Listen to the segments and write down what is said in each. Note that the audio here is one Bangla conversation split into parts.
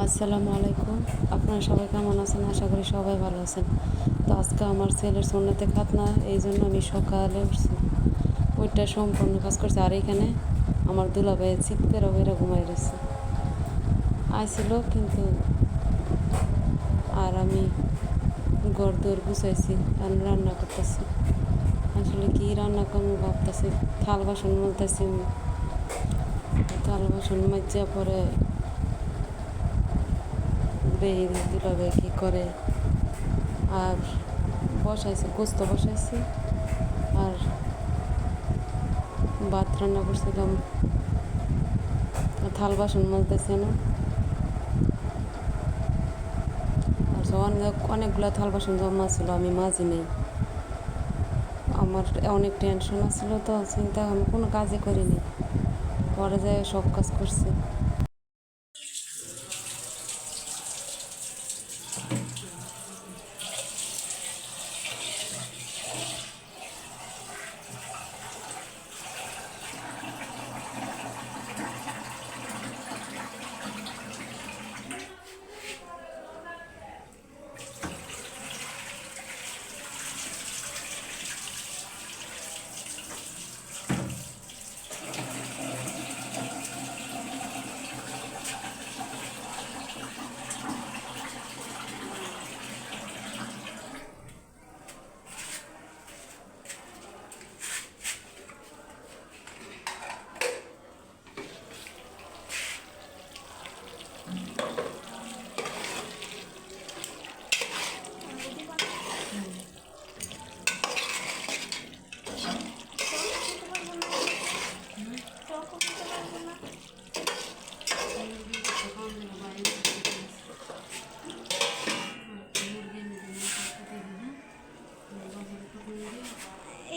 আসসালামু আলাইকুম। আপনারা সবাই কেমন আছেন? আশা করি সবাই ভালো আছেন। তো আজকে আমার ছেলের সুন্নতে খাতনা, এই জন্য আমি সকালে উঠছি, ওইটা সম্পূর্ণ কাজ করছি। আর এখানে আমার দুলাভাই চিৎকার ওইরা ঘুমাই রয়েছে আইছিল, কিন্তু আর আমি ঘর দৌড় গুছাইছি, আমি রান্না করতেছি। আসলে কি রান্না করবো ভাবতেছি, থাল বাসন মলতেছি। থাল বাসন মাজা পরে বেয়ে দুলাভাই কী করে। আর বসাইছি, গোস্ত বসাইছি, আর ভাত রান্না করছিলাম। থাল বাসন মাজতেছে না, আর অনেকগুলো থাল বাসন জমা ছিল, আমি মাজি নেই। আমার অনেক টেনশন আসছিল, তো চিন্তা আমি কোনো কাজই করিনি, পরে যায় সব কাজ করছি।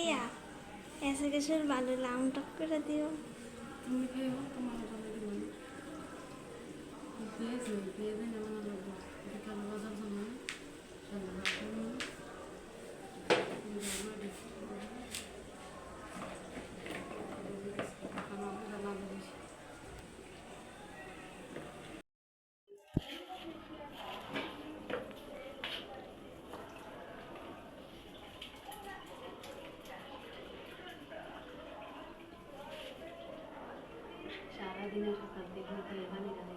ইয়া এসে গেছে ভালো লাম টক করে দিও। তুমি খেয়েও তোমার ভালো দিলাম, খেয়েছি খেয়ে দিন আমার লাগবে বিকাল বাজার জন্য সারাদিনের সকাল থেকে এখানে গেলে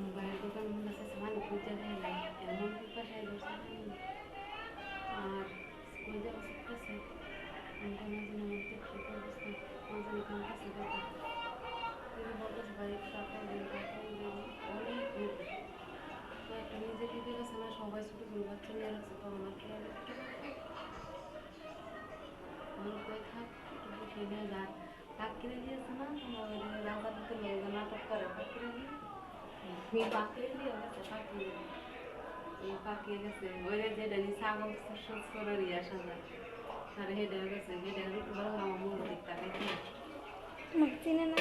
মোবাইল দোকান আছে সামান খুঁজে দেয় না, এমন পিপাসায় ধরছে। আর স্কুল যাওয়া শিখতেছে, মাঝে মাঝে আমার ঠিক অবস্থা, মাঝে কাছে দেখা তিনি বলতেছে ভাই টাকা দেন অনেক ঘুরবে। তো একটা নিজে খেতে গেছে না, সবাই ছোটো ছোটো বাচ্চা নিয়ে রাখছে, তো আমার খেয়াল আমার কয়ে থাক একটু বসে নিয়ে যা পাক কিনে দিয়েছে না, তোমার ওই রাজা দিতে লোক নাটক করে পাক কিনে দিয়ে পাকিয়ে দিয়ে গেছে, পাকিয়ে গেছে ওই যেটা নি ছাগল সরের আসা যায়, আর হেডে গেছে হেডে একটু বড় আমার মূল দিক তাকে চিনে না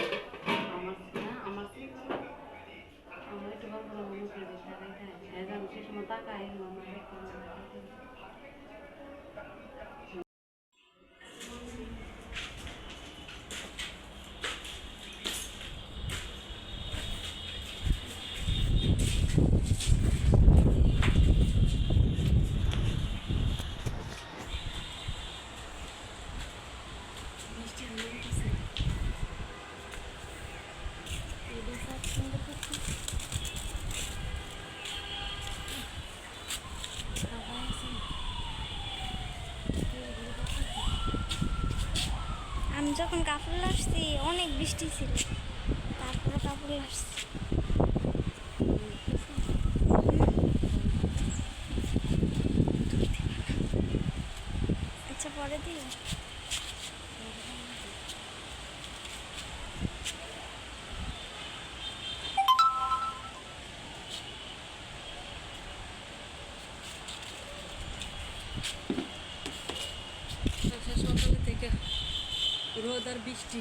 আমার না আমার আমার একটু বড় বড় মনে করে দিক তাকে হ্যাঁ জানো সে সময় তাকাই আমার আমি যখন কাপড় আসছি অনেক বৃষ্টি ছিল, তারপরে কাপড় আসছি। আচ্ছা পরে দিও। সকালে থেকে রোদ আর বৃষ্টি।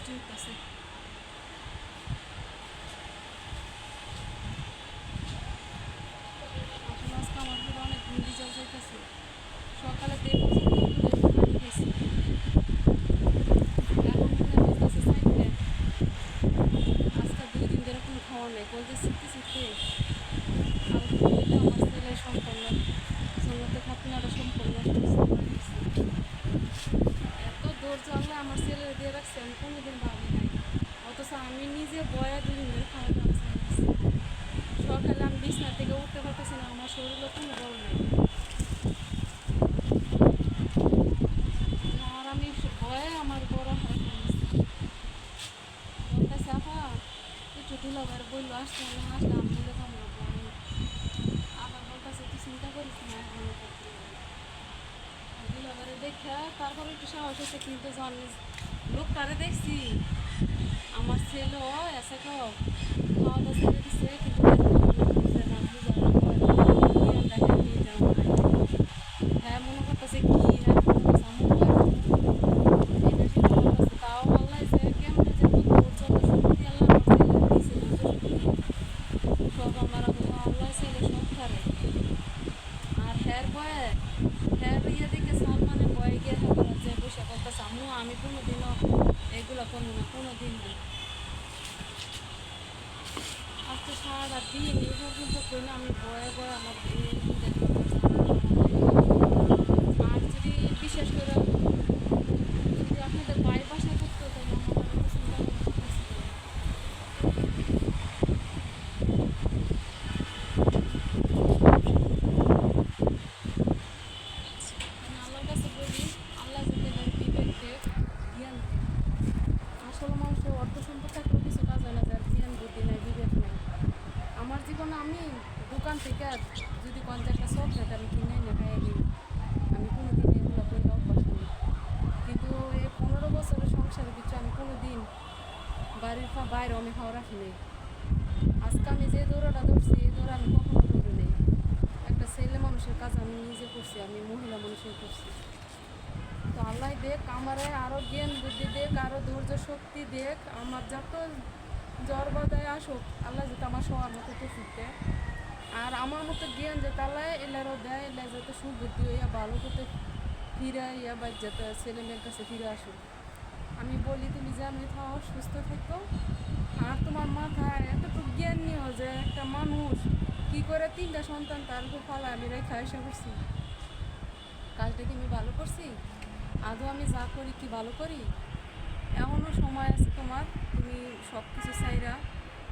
বৃষ্টি হইতেছে। আসলে আজকে আমার পুরো অনেক ঘুম জল যাইতেছে। সকালে দেড় পর্যন্ত পানি খেয়েছি। এখন মনে বাজতেছে 4টে। আজকে 2 দিন ধরে কোনো খাওয়া নেই, বলতে শিখতে শিখতে আলহামদুলিল্লাহ আমার ছেলে সম্পন্ন সুন্নতে খাতনাটা সম্পন্ন করছে। এত দৌড় চললে আমার ছেলে দিয়ে রাখছে আমি কোনোদিন ভাবি নাই, অথচ আমি নিজে বয়া 2 দিন ধরে খাওয়া দাওয়া চালাইছি। সকালে আমি বিছনা থেকে উঠতে পারতেছি না, আমার শরীরে কোনো বল নেই। আর আমি ভয়ে আমার বড় হারা বলতেছে আপা একটু দুলাভাইয়ের বললো আসতে, আমি আসলে আমি বলে কামড়াবো। আমি আবার বলতেছে তুই চিন্তা করিস না, এখন দুলাভাইয়ের দেখে তারপরে একটু সাহস হচ্ছে, কিন্তু জানি লোকটারে দেখছি আমার ছেলেও এসে খাওয়া দাওয়া ছেড়ে দিচ্ছে, কিন্তু হ্যাঁ মনে করতেছে কি হ্যাঁ এটা সেটা বলতেছে। তাও আল্লাহ যে কেমনে যে চলে সত্যি আল্লাহ আমার ছেলে দিয়েছে সব আমার আল্লাহ ছেলে সব পারে। আর হ্যার বয়ে হ্যার ইয়ে দিকে সালমানের বয়ে গিয়ে হ্যাঁ যে বসে বলতেছে আম্মু আমি কোনোদিনও এগুলো করবো না, কোনো দিন না। আজকে সারা দিন এই পর্যন্ত করলে আমি বয়ে বয়ে আমার আর যদি বিশেষ করে যদি আপনাদের বাড়ির বাসায় করতে হতো আমার অনেক চিন্তা করতেছিল। আমি আল্লাহর কাছে বলি আল্লাহ যাতে বিবেক দেখ, জ্ঞান দেখ। আসলে মানুষের অর্থ সম্পদ থাকলেও কিছু কাজ হয় না, যার জ্ঞান বুদ্ধি নেই, বিবেক নেই। আমার জীবনে আমি দোকান থেকে যদি কোন একটা চকলেট আমি কিনে এনে খাই দিই, আমি কোনো দিন এগুলো করে অভ্যাস করি। কিন্তু এই 15 বছরের সংসারের ভিতরে আমি কোনো দিন বাড়ির বাইরে আমি খাওয়া রাখি নেই। আজকে আমি যে দৌড়াটা ধরছি এই দৌড়া আমি কখনো দৌড়ি নেই। একটা ছেলে মানুষের কাজ আমি নিজে করছি, আমি মহিলা মানুষের করছি। তো আল্লাহ দেখ আমারে আরও জ্ঞান বুদ্ধি দেখ, আরও ধৈর্য শক্তি দেখ, আমার যত জ্বর বাদায় আসুক আল্লাহ যাতে আমার সবার মতো তৌফিক দেয়। আর আমার মতো জ্ঞান যাতে আল্লাহ এলারও দেয়, এলা যাতে সুবুদ্ধি হইয়া ভালো করতে ফিরে ইয়া বা যাতে ছেলে মেয়ের কাছে ফিরে আসুক। আমি বলি তুমি জানোই থাও সুস্থ থাকো। আর তোমার মাথায় এতটুকু জ্ঞান নিও যে একটা মানুষ কী করে 3টা সন্তান তার উপর ফালা আমি রেখা এসে করছি। কাজটা কি আমি ভালো করছি? আদৌ আমি যা করি কি ভালো করি? এমনও সময় আছে তোমার, তুমি সব কিছু চাইরা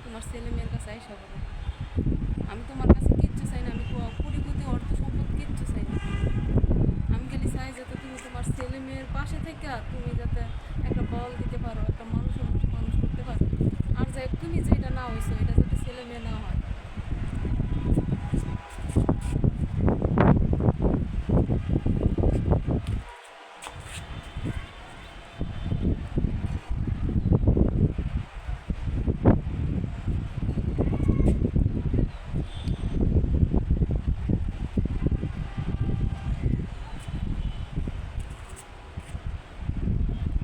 তোমার ছেলে মেয়ের কাছে আইসা করো। আমি তোমার কাছে কিচ্ছু চাই না, আমি কুড়ি কোটি অর্থ সম্পদ কিচ্ছু চাই না। আমি খালি চাই যাতে তুমি তোমার ছেলে মেয়ের পাশে থেকে তুমি যাতে একটা বল দিতে পারো, একটা মানুষের মানুষ করতে পারো। আর যাই তুমি যেটা না হয়েছো এটা যাতে ছেলে মেয়ে না হয়।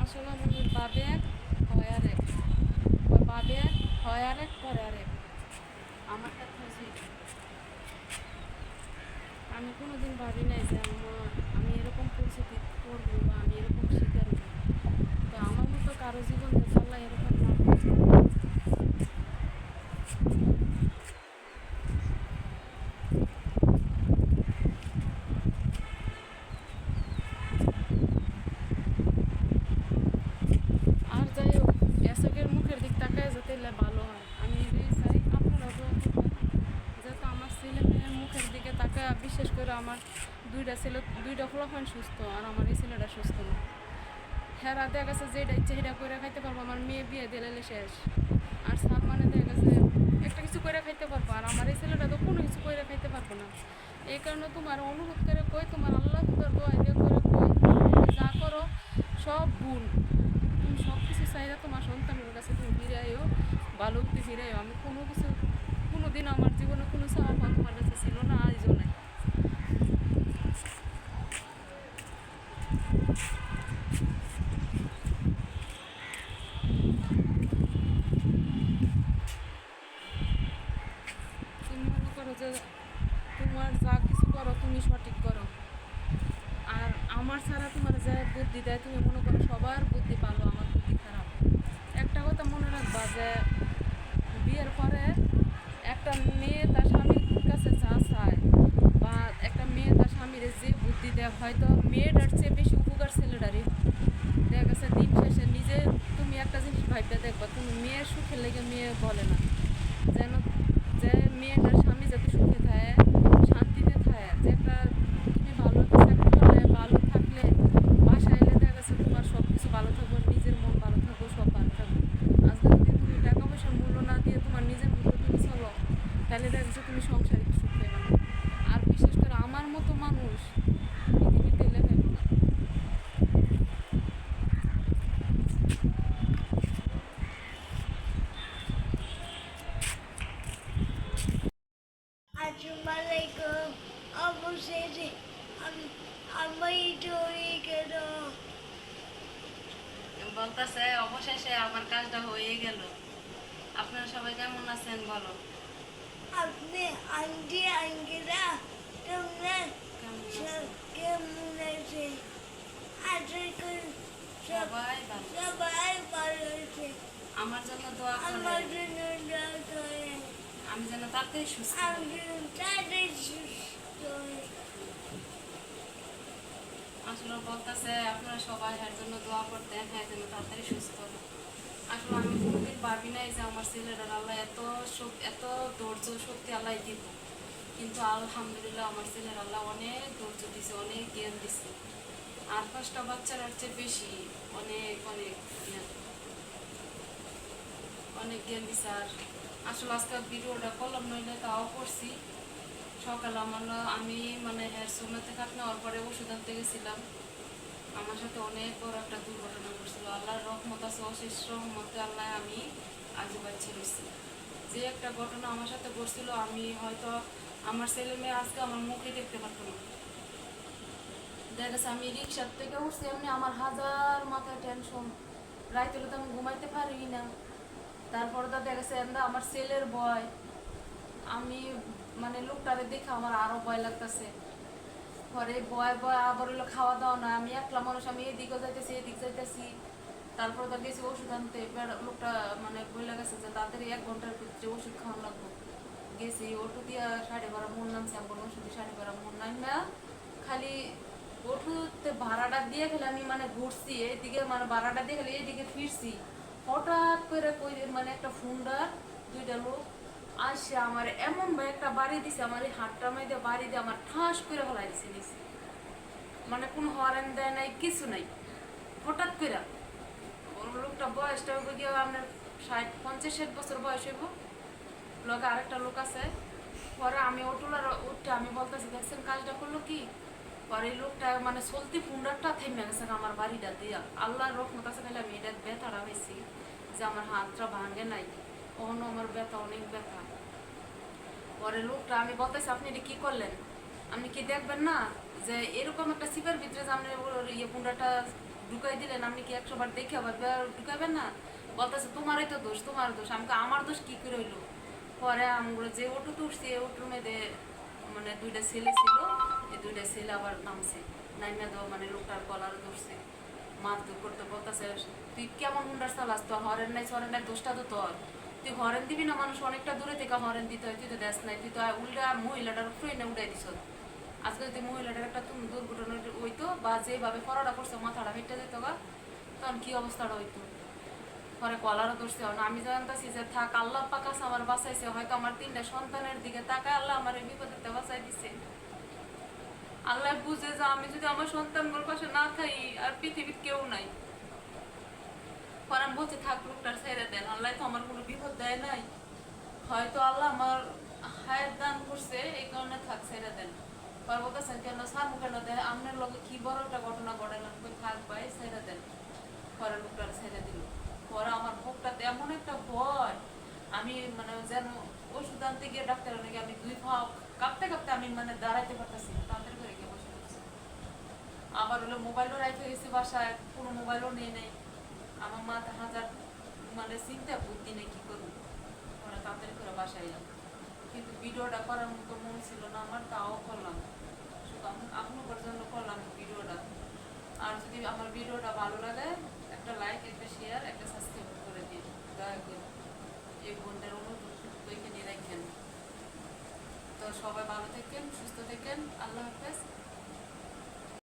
আসলে আমি বাবে এক হয় আর এক, বাবে এক হয় আর এক পরে আর এক। আমার কথা হচ্ছে আমি কোনোদিন ভাবি নাই যে আমি এরকম পরিস্থিতি পড়বো বা আমি এরকম শিকার হবো। তো আমার মতো কারো জীবন যাতে আল্লাহ এরকম না করে। আর যাই হোক এসকের মুখের দিক তাকায় যাতে এলে ভালো হয়, আমি এটাই চাই। আপনারা দোয়া করবেন যাতে আমার ছেলে মেয়ের মুখের দিকে তাকায়, বিশেষ করে আমার 2টা ছেলে 2টা ফলাফল সুস্থ আর আমার এই ছেলেটা সুস্থ না। হ্যাঁ দেখা গেছে যেটা ইচ্ছে সেটা করে খাইতে পারবো, আমার মেয়ে বিয়ে দিলে শেষ। আর সালমানে দেখা গেছে একটা কিছু করে খাইতে পারবো, আর আমার এই ছেলেটা তো কোনো কিছু করে খাইতে পারবো না। এই কারণে তোমার অনুরোধ করে কই, তোমার আল্লাহ তোমার দোয়া দিয়ে করে কই, তুমি যা করো সব ভুল। তুমি সব কিছু চাইলে তোমার সন্তানের কাছে তুমি ফিরে আইও, ভালো উঠতে ফিরে আইও। আমি কোনো কিছু কোনো দিন আমার জীবনে কোনো চাওয়া পাওয়া তোমার কাছে ছিল না, আজও নাই। যে তোমার যা কিছু করো তুমি সঠিক করো, আর আমার ছাড়া তোমার যা বুদ্ধি দেয় তুমি মনে করো সবার বুদ্ধি ভালো, আমার বুদ্ধি খারাপ। একটা কথা মনে রাখবা যে বিয়ের পরে একটা মেয়ে তার স্বামীর কাছে যা চায়, বা একটা মেয়ে তার স্বামীর যে বুদ্ধি দেয়, হয়তো মেয়েটার চেয়ে বেশি উপকার ছেলেটারই হয়। দেখা গেছে দিন শেষে নিজে তুমি একটা জিনিস ভাবতে দেখবা, তুমি মেয়ের সুখে লেগে মেয়ে বলে না, যেন যে মেয়েটার স্বামী যাতে সুখে থাকে, শান্তিতে থাকে, যে একটা তুমি ভালো একটা চাকরি করলে ভালো থাকলে বাসায় এলে দেখা গেছে তোমার সব কিছু ভালো থাকবে, নিজের মন ভালো থাকবে, সব ভালো থাকবে। আজকে যদি তুমি টাকা পয়সার মূল্য না দিয়ে তোমার নিজের মতো তুমি চলো, তাহলে দেখা যাচ্ছে তুমি সংসারে সুখ পাবে না। আর বিশেষ করে আমার মতো মানুষ পৃথিবীতে এলে পাবে না। আসসালামু আলাইকুম। অবশেষে আমি তৈরি কেন? বলতেছে অবশেষে আমার কাজটা হয়ে গেল। আপনারা সবাই কেমন আছেন বলো? আপনি আন্টি আঙ্কেলরা তোমরা কেমন আছেন? কেমন আছে? আশা করি সবাই ভালো। সবাই ভালো আছে। আমার জন্য দোয়া আমার করেন, জন্য দোয়া করেন। আমি যেন তাড়াতাড়ি সুস্থ আমি হই। যেন তাড়াতাড়ি সুস্থ হই। আসলে বলতেছে আপনারা সবাই এর জন্য দোয়া করতেন, হ্যাঁ যেন তাড়াতাড়ি সুস্থ হয়। আসলে আমি কোনোদিন ভাবি নাই যে আমার ছেলেটার আল্লাহ এত ধৈর্য শক্তি আল্লাহ দিব, কিন্তু আলহামদুলিল্লাহ আমার ছেলের আল্লাহ অনেক ধৈর্য দিছে, অনেক জ্ঞান দিছে। আর 5টা বাচ্চার চেয়ে বেশি অনেক অনেক জ্ঞান, অনেক জ্ঞান দিছে। আর আসলে আজকে ভিডিওটা করলাম নইলে তাও করছি। সকালে আমি মানে হেয়ার সোমেতে কাট নেওয়ার পরে ওষুধ আনতে গেছিলাম, আমার সাথে অনেক বড় একটা দুর্ঘটনা ঘটছিল। আল্লাহর রহমত আছে, অশেষ রহমতে আল্লাহ আমি আজও বাচ্চা রয়েছি। যে একটা ঘটনা আমার সাথে ঘটছিল, আমি হয়তো আমার ছেলে মেয়ে আজকে আমার মুখে দেখতে পারতো না। দেখা গেছে আমি রিক্সার থেকে উঠছি, এমনি আমার হাজার মাথায় টেনশন, রাইতে তো আমি ঘুমাইতে পারি না। তারপরে তো দেখা গেছে আমার ছেলের ভয়, আমি মানে লোকটারে দেখে আমার আরো ভয় লাগতেছে। পরে ভয় ভয় আবার হলো খাওয়া দাওয়া না, আমি একলা মানুষ, আমি এদিকে যাইতেছি এদিক যাইতেছি। তারপরে তো গেছি ওষুধ আনতে, লোকটা মানে বলে গেছে যে তাড়াতাড়ি 1 ঘন্টার ভিতরে ওষুধ খাওয়ানো লাগবে। গেছি অটো দিয়া 12:30 মন নামছে, আমার ওষুধ 12:30 মন নাম না, খালি অটোতে ভাড়াটা দিয়ে খেলে আমি মানে ঘুরছি এইদিকে, মানে ভাড়াটা দিয়ে খেলে এইদিকে ফিরছি, হঠাৎ করে কই মানে একটা ফুন্ডার 2টা লোক আসে আমার এমন ভাই একটা বাড়ি দিছে, আমার এই হাতটা মাইতে বাড়ি দিয়ে আমার ঠাস করে ফেলাই দিছে নিচে। মানে কোনো হরেন দেয় নাই, কিছু নাই, হঠাৎ করে। লোকটা বয়সটা হইব গিয়ে আপনার 50-60 বছর বয়স হইব, লগে আরেকটা লোক আছে। পরে আমি অটোলার উঠতে আমি বলতেছি দেখছেন কাজটা করলো কি, পরে এই লোকটা মানে চলতি ফুন্ডারটা থেমে গেছে আমার বাড়িটা দিয়া। আল্লাহর রহমত আছে, খালি আমি এটা ব্যথাটা হয়েছি যে আমার হাতটা ভাঙে নাই, কখনো আমার ব্যথা অনেক ব্যথা। পরে লোকটা আমি বলতেছি আপনি এটা কি করলেন, আপনি কি দেখবেন না যে এরকম একটা সিপের ভিতরে যে আপনি ইয়ে পুন্ডাটা ঢুকাই দিলেন, আপনি কি 100 বার দেখে আবার ঢুকাবেন না? বলতেছে তোমারই তো দোষ, তোমার দোষ। আমাকে আমার দোষ কি করে হইলো? পরে আমরা যে অটো তুলছি অটোর মধ্যে মানে 2টা ছেলে ছিল, এই 2টা ছেলে আবার নামছে, নাইমা দেওয়া মানে লোকটার কলার ধরছে, মারধর করতে। বলতেছে তুই কেমন হুন্ডার চালাস, তোর হরেন নাই সরেন নাই, দোষটা তো তোর, তুই হরেন দিবি না, মানুষ অনেকটা দূরে থেকে হরেন দিতে হয়, তুই তো দেশ নাই, তুই তো উল্টা মহিলাটার ট্রেনে উঠাই দিস। আজকে যদি মহিলাটার একটা তুমি দুর্ঘটনা হইতো বা যেভাবে পড়াটা করছে মাথাটা হেঁটে যেত গা, তখন কি অবস্থাটা হইতো। পরে কলারও ধরছে, আমি জানতেছি যে থাক আল্লাহ পাক আছে আমার বাঁচাইছে, হয়তো আমার 3টা সন্তানের দিকে তাকায় আল্লাহ আমার এই বিপদে বাঁচাই দিছে। আল্লাহ বুঝে যে আমি যদি আমার সন্তানগুলোর পাশে না থাই আর পৃথিবীর কেউ নাই। পরে আমি বলছি থাক লোকটার ছেড়ে দেন, আল্লাহ তো আমার কোনো বিপদ দেয় নাই, হয়তো আল্লাহ আমার হায়াত দান করছে এই কারণে থাক ছেড়ে দেন। পরে বলতেছেন কেন সামু কেন দেয়, আপনার লগে কি বড় একটা ঘটনা ঘটালাম, কই থাক ভাই ছেড়ে দেন। পরে লোকটার ছেড়ে দিল। পরে আমার বুকটাতে এমন একটা ভয়, আমি মানে যেন ওষুধ আনতে গিয়ে ডাক্তার নাকি আমি 2 পা কাঁপতে কাঁপতে আমি মানে দাঁড়াইতে পারতেছি না, তাড়াতাড়ি করে গিয়ে বসে পড়ছি। আবার হলো মোবাইলও রেখে গেছি বাসায়, কোনো মোবাইলও নেই নেই। আমার মাথা হাজার মানে চিন্তা বুদ্ধি নেই কি করবো। পরে তাড়াতাড়ি করে বাসায় এলাম। কিন্তু ভিডিওটা করার মতো মন ছিল না আমার, তাও করলাম। শুধু আপনাদের জন্য করলাম ভিডিওটা। আর যদি আমার ভিডিওটা ভালো লাগে, একটা লাইক, একটা শেয়ার, একটা সাবস্ক্রাইব